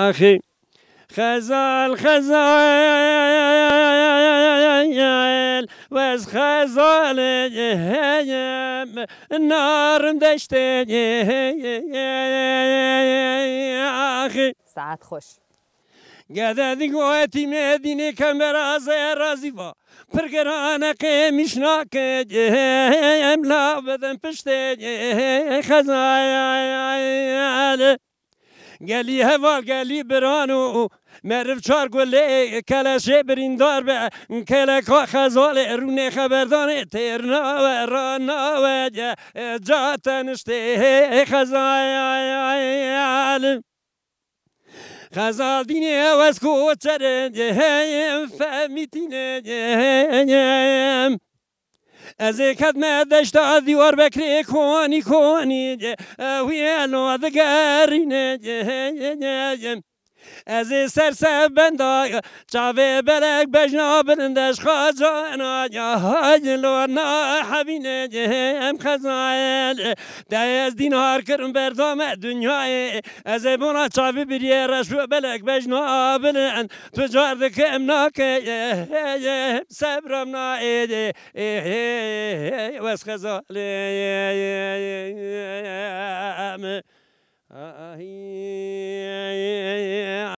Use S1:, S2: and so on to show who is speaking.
S1: آخی خزال خزال وز خزال نارم دشته آخی
S2: ساعت خوش
S1: گذر دیگویی مدینه کمراز رازیوا پرگرانه قیمش نکه لا بدن پشته خزال گلی هوا گلی برانو مرف چار گله کلاشه بریندار به کلک خزال رونه خبردان ترنا و رانا و جاتنشته خزال خزال دینه وز کوچره فهمیتینه از کدم دشت دیوار بکری کنی ویلو دگرینه از سر بنده چاوه بلک بجنا بلندش خزانه های لورنا حبینه هم خزانه از دینار کرم بردام دنیای از بونا چاوه بریه رشو بلک بجنا بلند تجار دکم ناکه صبرم نایده وز خزانه